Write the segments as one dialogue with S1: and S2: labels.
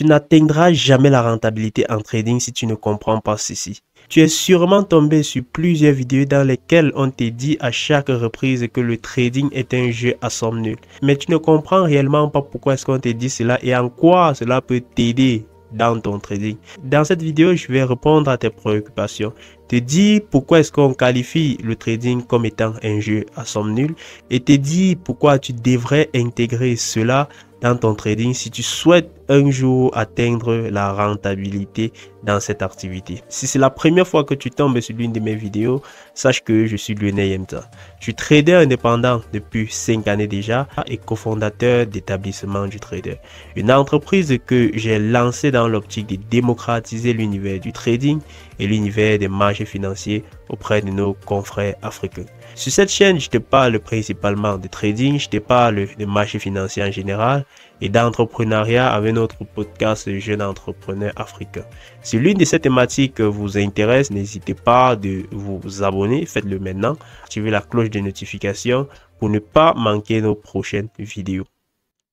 S1: Tu n'atteindras jamais la rentabilité en trading si tu ne comprends pas ceci. Tu es sûrement tombé sur plusieurs vidéos dans lesquelles on te dit à chaque reprise que le trading est un jeu à somme nulle. Mais tu ne comprends réellement pas pourquoi est-ce qu'on te dit cela et en quoi cela peut t'aider dans ton trading. Dans cette vidéo, je vais répondre à tes préoccupations, te dire pourquoi est-ce qu'on qualifie le trading comme étant un jeu à somme nulle et te dire pourquoi tu devrais intégrer cela dans ton trading si tu souhaites un jour atteindre la rentabilité dans cette activité. Si c'est la première fois que tu tombes sur l'une de mes vidéos, sache que je suis Lionel Yemta. Je suis trader indépendant depuis 5 années déjà et cofondateur d'établissement du trader. Une entreprise que j'ai lancée dans l'optique de démocratiser l'univers du trading et l'univers des marchés financiers auprès de nos confrères africains. Sur cette chaîne, je te parle principalement de trading, je te parle de marchés financiers en général et d'entrepreneuriat avec notre podcast Jeunes Entrepreneurs Africains. Si l'une de ces thématiques vous intéresse, n'hésitez pas de vous abonner, faites-le maintenant, activez la cloche de notification pour ne pas manquer nos prochaines vidéos.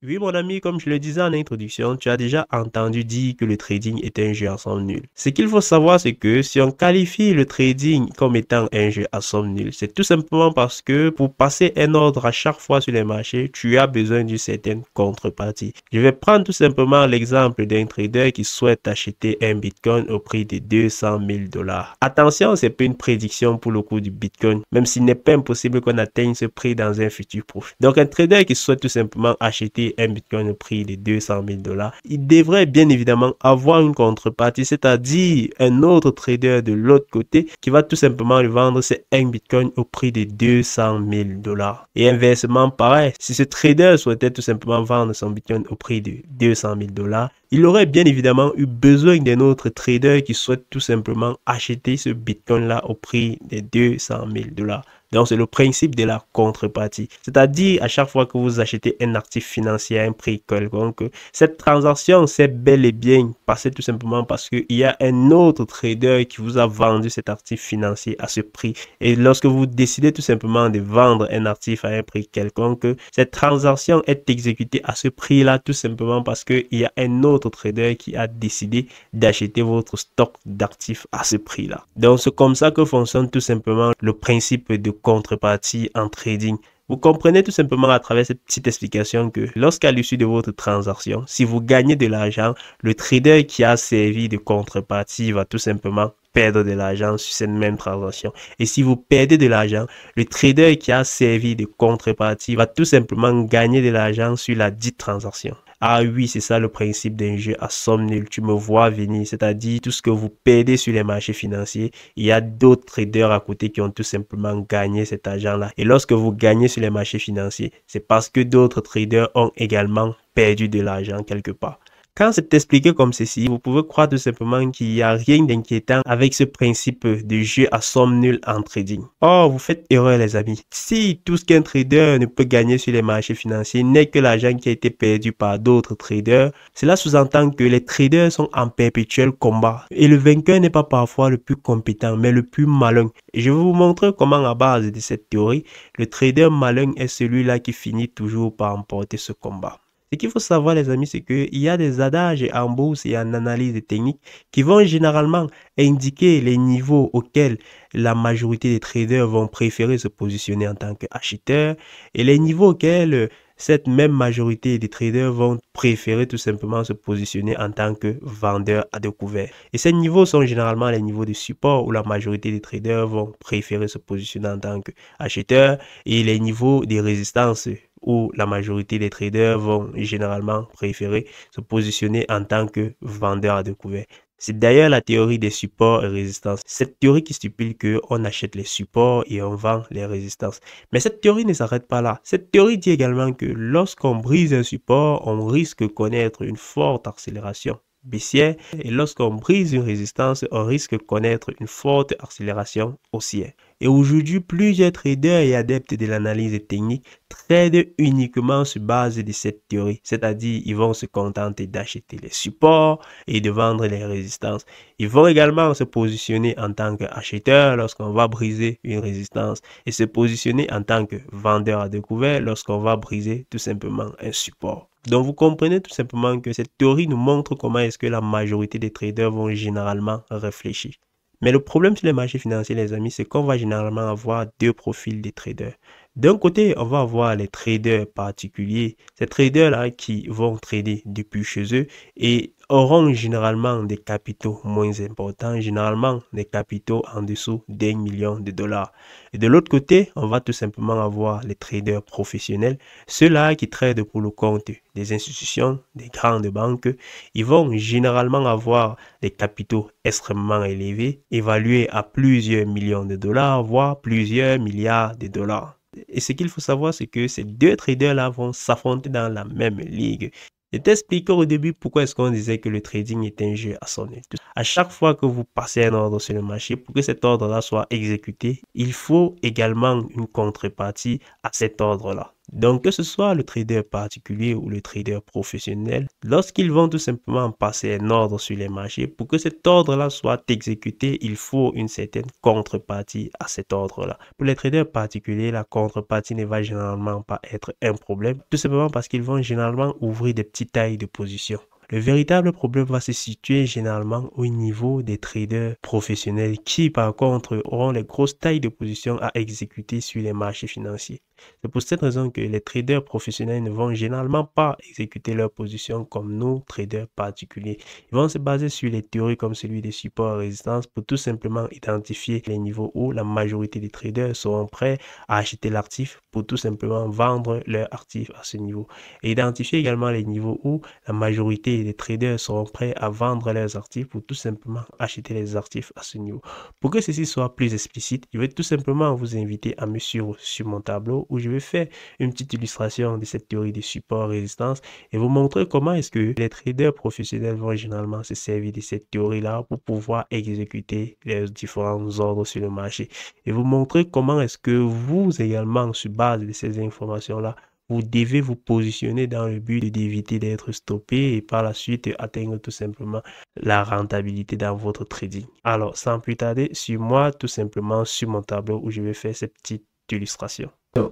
S1: Oui mon ami, comme je le disais en introduction, tu as déjà entendu dire que le trading est un jeu à somme nulle. Ce qu'il faut savoir, c'est que si on qualifie le trading comme étant un jeu à somme nulle, c'est tout simplement parce que pour passer un ordre à chaque fois sur les marchés, tu as besoin d'une certaine contrepartie. Je vais prendre tout simplement l'exemple d'un trader qui souhaite acheter un bitcoin au prix de 200 000 $. Attention, c'est pas une prédiction pour le cours du bitcoin, même s'il n'est pas impossible qu'on atteigne ce prix dans un futur proche. Donc un trader qui souhaite tout simplement acheter un bitcoin au prix de 200 000 $, il devrait bien évidemment avoir une contrepartie, c'est-à-dire un autre trader de l'autre côté qui va tout simplement lui vendre un bitcoin au prix de 200 000 $. Et inversement, pareil, si ce trader souhaitait tout simplement vendre son bitcoin au prix de 200 000 $, il aurait bien évidemment eu besoin d'un autre trader qui souhaite tout simplement acheter ce bitcoin-là au prix de 200 000 $. Donc, c'est le principe de la contrepartie. C'est-à-dire, à chaque fois que vous achetez un actif financier à un prix quelconque, cette transaction s'est bel et bien passée tout simplement parce qu'il y a un autre trader qui vous a vendu cet actif financier à ce prix. Et lorsque vous décidez tout simplement de vendre un actif à un prix quelconque, cette transaction est exécutée à ce prix-là tout simplement parce qu'il y a un autre trader qui a décidé d'acheter votre stock d'actifs à ce prix-là. Donc, c'est comme ça que fonctionne tout simplement le principe de contrepartie en trading. Vous comprenez tout simplement à travers cette petite explication que lorsqu'à l'issue de votre transaction, si vous gagnez de l'argent, le trader qui a servi de contrepartie va tout simplement perdre de l'argent sur cette même transaction. Et si vous perdez de l'argent, le trader qui a servi de contrepartie va tout simplement gagner de l'argent sur la dite transaction. Ah oui, c'est ça le principe d'un jeu à somme nulle. Tu me vois venir, c'est-à-dire tout ce que vous perdez sur les marchés financiers, il y a d'autres traders à côté qui ont tout simplement gagné cet argent-là. Et lorsque vous gagnez sur les marchés financiers, c'est parce que d'autres traders ont également perdu de l'argent quelque part. Quand c'est expliqué comme ceci, vous pouvez croire tout simplement qu'il n'y a rien d'inquiétant avec ce principe de jeu à somme nulle en trading. Or, vous faites erreur les amis. Si tout ce qu'un trader ne peut gagner sur les marchés financiers n'est que l'argent qui a été perdu par d'autres traders, cela sous-entend que les traders sont en perpétuel combat. Et le vainqueur n'est pas parfois le plus compétent, mais le plus malin. Et je vais vous montrer comment à base de cette théorie, le trader malin est celui-là qui finit toujours par emporter ce combat. Ce qu'il faut savoir les amis, c'est qu'il y a des adages en bourse et en analyse technique qui vont généralement indiquer les niveaux auxquels la majorité des traders vont préférer se positionner en tant qu'acheteurs et les niveaux auxquels cette même majorité des traders vont préférer tout simplement se positionner en tant que vendeurs à découvert. Et ces niveaux sont généralement les niveaux de support où la majorité des traders vont préférer se positionner en tant qu'acheteurs et les niveaux de résistance où la majorité des traders vont généralement préférer se positionner en tant que vendeurs à découvert. C'est d'ailleurs la théorie des supports et résistances. Cette théorie qui stipule qu'on achète les supports et on vend les résistances. Mais cette théorie ne s'arrête pas là. Cette théorie dit également que lorsqu'on brise un support, on risque de connaître une forte accélération baissière et lorsqu'on brise une résistance, on risque de connaître une forte accélération haussière. Et aujourd'hui, plusieurs traders et adeptes de l'analyse technique tradent uniquement sur base de cette théorie. C'est-à-dire, ils vont se contenter d'acheter les supports et de vendre les résistances. Ils vont également se positionner en tant qu'acheteur lorsqu'on va briser une résistance et se positionner en tant que vendeur à découvert lorsqu'on va briser tout simplement un support. Donc, vous comprenez tout simplement que cette théorie nous montre comment est-ce que la majorité des traders vont généralement réfléchir. Mais le problème sur les marchés financiers, les amis, c'est qu'on va généralement avoir deux profils des traders. D'un côté, on va avoir les traders particuliers, ces traders-là qui vont trader depuis chez eux et auront généralement des capitaux moins importants, généralement des capitaux en dessous d'1 million de dollars. Et de l'autre côté, on va tout simplement avoir les traders professionnels, ceux-là qui tradent pour le compte des institutions, des grandes banques. Ils vont généralement avoir des capitaux extrêmement élevés, évalués à plusieurs millions de dollars, voire plusieurs milliards de dollars. Et ce qu'il faut savoir, c'est que ces deux traders-là vont s'affronter dans la même ligue. Je t'expliquais au début pourquoi est-ce qu'on disait que le trading est un jeu à son aise. À chaque fois que vous passez un ordre sur le marché, pour que cet ordre-là soit exécuté, il faut également une contrepartie à cet ordre-là. Donc, que ce soit le trader particulier ou le trader professionnel, lorsqu'ils vont tout simplement passer un ordre sur les marchés, pour que cet ordre-là soit exécuté, il faut une certaine contrepartie à cet ordre-là. Pour les traders particuliers, la contrepartie ne va généralement pas être un problème, tout simplement parce qu'ils vont généralement ouvrir des petites tailles de position. Le véritable problème va se situer généralement au niveau des traders professionnels qui, par contre, auront les grosses tailles de position à exécuter sur les marchés financiers. C'est pour cette raison que les traders professionnels ne vont généralement pas exécuter leur position comme nous, traders particuliers. Ils vont se baser sur les théories comme celui des supports et résistance pour tout simplement identifier les niveaux où la majorité des traders seront prêts à acheter l'actif pour tout simplement vendre leur actif à ce niveau. Et identifier également les niveaux où la majorité des traders seront prêts à vendre leurs actifs pour tout simplement acheter les actifs à ce niveau. Pour que ceci soit plus explicite, je vais tout simplement vous inviter à me suivre sur mon tableau où je vais faire une petite illustration de cette théorie de support-résistance et vous montrer comment est-ce que les traders professionnels vont généralement se servir de cette théorie-là pour pouvoir exécuter les différents ordres sur le marché. Et vous montrer comment est-ce que vous également, sur base de ces informations-là, vous devez vous positionner dans le but d'éviter d'être stoppé et par la suite atteindre tout simplement la rentabilité dans votre trading. Alors, sans plus tarder, suis-moi tout simplement sur mon tableau où je vais faire cette petite illustration.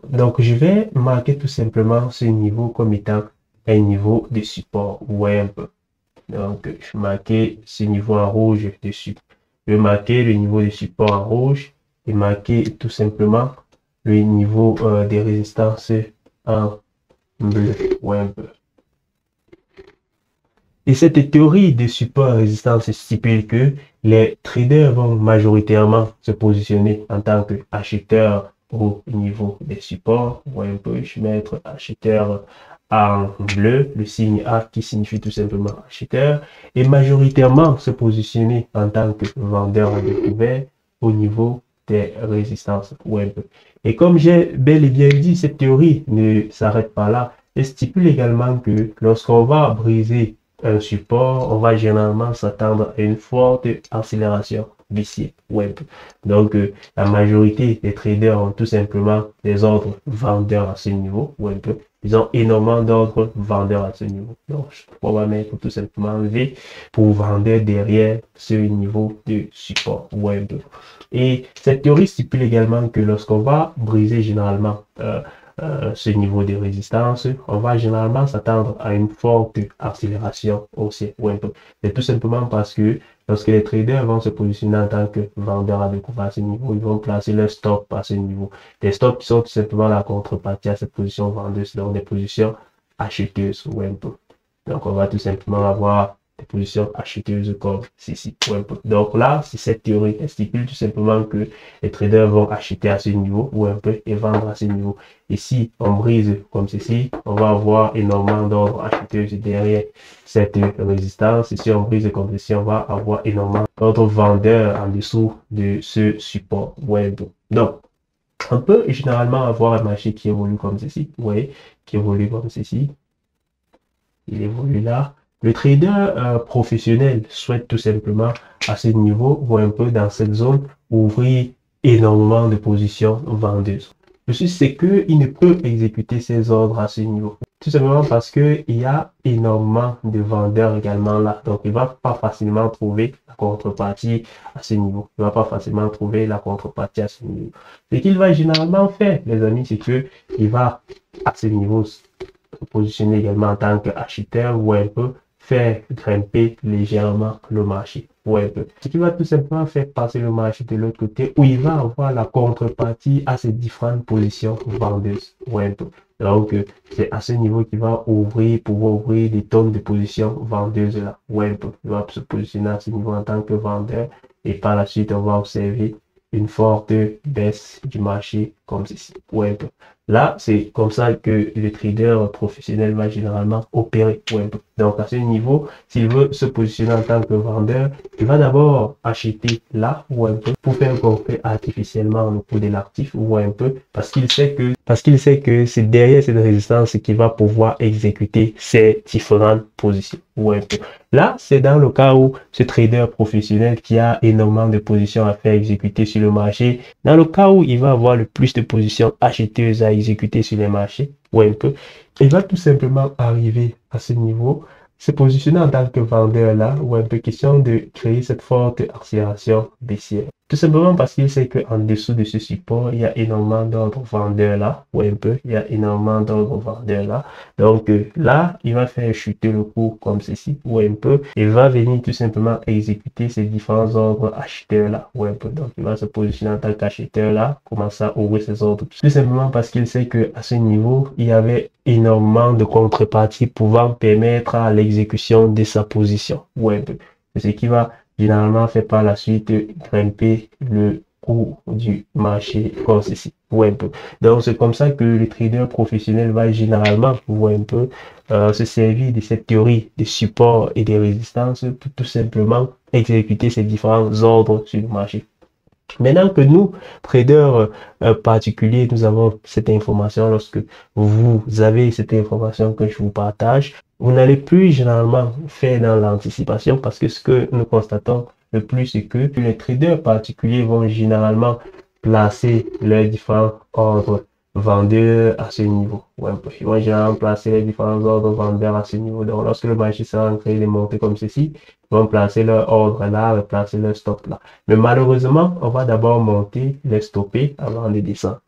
S1: Donc, je vais marquer tout simplement ce niveau comme étant un niveau de support. Vous voyez un peu. Donc, je vais marquer ce niveau en rouge dessus. Je vais marquer le niveau de support en rouge et marquer tout simplement le niveau des résistances en bleu. Ouais, un peu. Et cette théorie de support et résistance stipule que les traders vont majoritairement se positionner en tant qu'acheteurs au niveau des supports. Ouais, un peu. Je vais mettre acheteur en bleu, le signe A qui signifie tout simplement acheteur, et majoritairement se positionner en tant que vendeur à découvert au niveau des résistances web. Et comme j'ai bel et bien dit, cette théorie ne s'arrête pas là. Elle stipule également que lorsqu'on va briser un support, on va généralement s'attendre à une forte accélération baissière web. Donc, la majorité des traders ont tout simplement des ordres vendeurs à ce niveau web. Ils ont énormément d'ordres vendeurs à ce niveau. Donc, on va mettre tout simplement V pour vendre derrière ce niveau de support web. Et cette théorie stipule également que lorsqu'on va briser généralement ce niveau de résistance, on va généralement s'attendre à une forte accélération haussière. C'est tout simplement parce que lorsque les traders vont se positionner en tant que vendeurs à découvert à ce niveau, ils vont placer leur stop à ce niveau. Des stops qui sont tout simplement la contrepartie à cette position vendeuse, donc des positions acheteuses. Donc on va tout simplement avoir des positions acheteuses comme ceci. Donc là, c'est cette théorie qui stipule tout simplement que les traders vont acheter à ce niveau et vendre à ce niveau. Et si on brise comme ceci, on va avoir énormément d'ordres acheteuses derrière cette résistance. Et si on brise comme ceci, on va avoir énormément d'ordres vendeurs en dessous de ce support web. Donc, on peut généralement avoir un marché qui évolue comme ceci. Vous voyez, qui évolue comme ceci. Il évolue là. Le trader professionnel souhaite tout simplement à ce niveau ou un peu dans cette zone ouvrir énormément de positions vendeuses. Le souci, c'est qu'il ne peut exécuter ses ordres à ce niveau. Tout simplement parce qu'il y a énormément de vendeurs également là. Donc, il ne va pas facilement trouver la contrepartie à ce niveau. Il ne va pas facilement trouver la contrepartie à ce niveau. Ce qu'il va généralement faire, les amis, c'est qu'il va à ce niveau positionner également en tant qu'acheteur ou un peu faire grimper légèrement le marché. Ou un peu. Ce qui va tout simplement faire passer le marché de l'autre côté où il va avoir la contrepartie à ces différentes positions vendeuses. Ou un peu. Donc, c'est à ce niveau qu'il va pouvoir ouvrir des tonnes de positions vendeuses là. Ou un peu. Il va se positionner à ce niveau en tant que vendeur et par la suite, on va observer une forte baisse du marché comme ceci. Ou un peu. Là, c'est comme ça que le trader professionnel va généralement opérer. Donc, à ce niveau, s'il veut se positionner en tant que vendeur, il va d'abord acheter là ou un peu pour faire gonfler artificiellement le coût de l'actif ou un peu parce qu'il sait que c'est derrière cette résistance qu'il va pouvoir exécuter ses différentes positions ou un peu. Là, c'est dans le cas où ce trader professionnel qui a énormément de positions à faire exécuter sur le marché, dans le cas où il va avoir le plus de positions acheteuses à exécuter sur les marchés, ou un peu, il va tout simplement arriver à ce niveau, se positionner en tant que vendeur là, ou un peu question de créer cette forte accélération baissière. Tout simplement parce qu'il sait qu'en dessous de ce support, il y a énormément d'ordres vendeurs là, ou un peu, il y a énormément d'ordres vendeurs là. Donc là, il va faire chuter le cours comme ceci, ou un peu, il va venir tout simplement exécuter ces différents ordres acheteurs là, ou un peu. Donc il va se positionner en tant qu'acheteur là, commencer à ouvrir ses ordres. Tout simplement parce qu'il sait qu'à ce niveau, il y avait énormément de contreparties pouvant permettre à l'exécution de sa position, ou un peu. C'est ce qui va généralement fait par la suite grimper le cours du marché comme ceci, ou un peu. Donc c'est comme ça que le trader professionnel va généralement, ou un peu, se servir de cette théorie de support et de résistance pour tout simplement exécuter ces différents ordres sur le marché. Maintenant que nous, traders particuliers, nous avons cette information, lorsque vous avez cette information que je vous partage, vous n'allez plus généralement faire dans l'anticipation parce que ce que nous constatons le plus, c'est que les traders particuliers vont généralement placer leurs différents ordres vendeurs à ce niveau. Ils vont généralement placer les différents ordres vendeurs à ce niveau. Donc, lorsque le marché sera en train de monter comme ceci, ils vont placer leur ordre là, placer leur stop là. Mais malheureusement, on va d'abord monter, les stopper avant de descendre.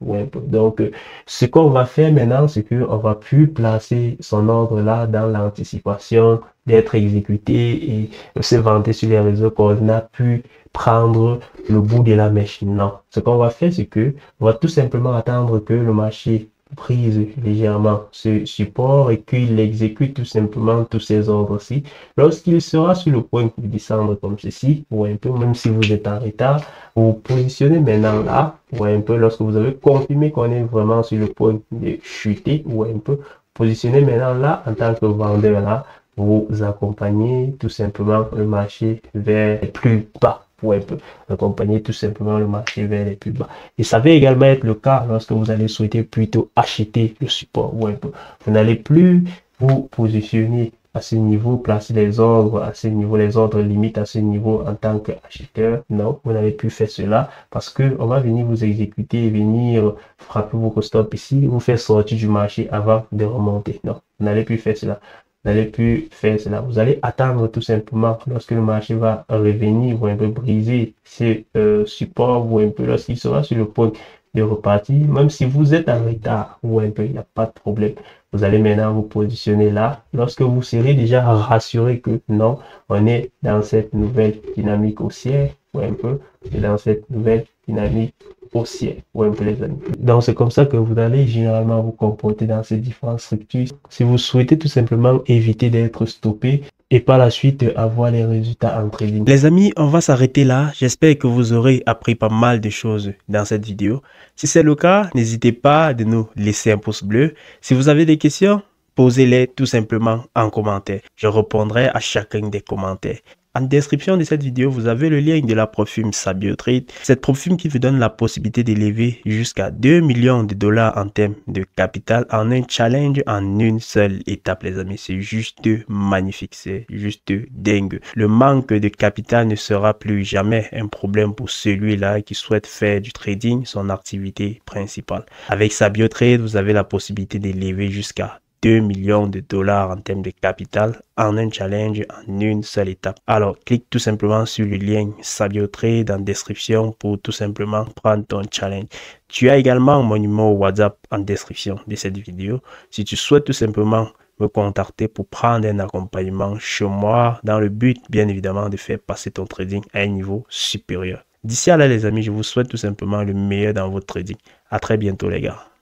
S1: Donc, ce qu'on va faire maintenant, c'est qu'on va plus placer son ordre là dans l'anticipation d'être exécuté et se vanter sur les réseaux qu'on a pu prendre le bout de la mèche. Non. Ce qu'on va faire, c'est que on va tout simplement attendre que le marché prise légèrement ce support et qu'il exécute tout simplement tous ces ordres-ci. Lorsqu'il sera sur le point de descendre comme ceci, ou un peu, même si vous êtes en retard, vous positionnez maintenant là, ou un peu, lorsque vous avez confirmé qu'on est vraiment sur le point de chuter, ou un peu, positionnez maintenant là en tant que vendeur là, vous accompagnez tout simplement le marché vers les plus bas. Pour un peu accompagner tout simplement le marché vers les plus bas. Et ça va également être le cas lorsque vous allez souhaiter plutôt acheter le support. Vous n'allez plus vous positionner à ce niveau, placer les ordres à ce niveau, les ordres limites à ce niveau en tant qu'acheteur. Non, vous n'allez plus faire cela parce que on va venir vous exécuter, venir frapper vos stops ici, vous faire sortir du marché avant de remonter. Non, vous n'allez plus faire cela. Vous n'allez plus faire cela. Vous allez attendre tout simplement lorsque le marché va revenir ou un peu briser ces supports ou un peu lorsqu'il sera sur le point de repartir. Même si vous êtes en retard ou un peu, il n'y a pas de problème. Vous allez maintenant vous positionner là. Lorsque vous serez déjà rassuré que non, on est dans cette nouvelle dynamique haussière ou un peu, et dans cette nouvelle dynamique haussière ou un peu les amis. Donc c'est comme ça que vous allez généralement vous comporter dans ces différentes structures. Si vous souhaitez tout simplement éviter d'être stoppé et par la suite avoir les résultats en trading. Les amis, on va s'arrêter là. J'espère que vous aurez appris pas mal de choses dans cette vidéo. Si c'est le cas, n'hésitez pas de nous laisser un pouce bleu. Si vous avez des questions, posez-les tout simplement en commentaire. Je répondrai à chacun des commentaires. En description de cette vidéo, vous avez le lien de la prop firm SabioTrade. Cette prop firm qui vous donne la possibilité d'élever jusqu'à 2 millions de dollars en termes de capital en un challenge en une seule étape, les amis. C'est juste magnifique, c'est juste dingue. Le manque de capital ne sera plus jamais un problème pour celui-là qui souhaite faire du trading son activité principale. Avec SabioTrade, vous avez la possibilité d'élever jusqu'à 2 millions de dollars en termes de capital en un challenge en une seule étape. Alors, clique tout simplement sur le lien Sabio Trade en description pour tout simplement prendre ton challenge. Tu as également mon numéro WhatsApp en description de cette vidéo. Si tu souhaites tout simplement me contacter pour prendre un accompagnement chez moi dans le but, bien évidemment, de faire passer ton trading à un niveau supérieur. D'ici là, les amis, je vous souhaite tout simplement le meilleur dans votre trading. À très bientôt, les gars.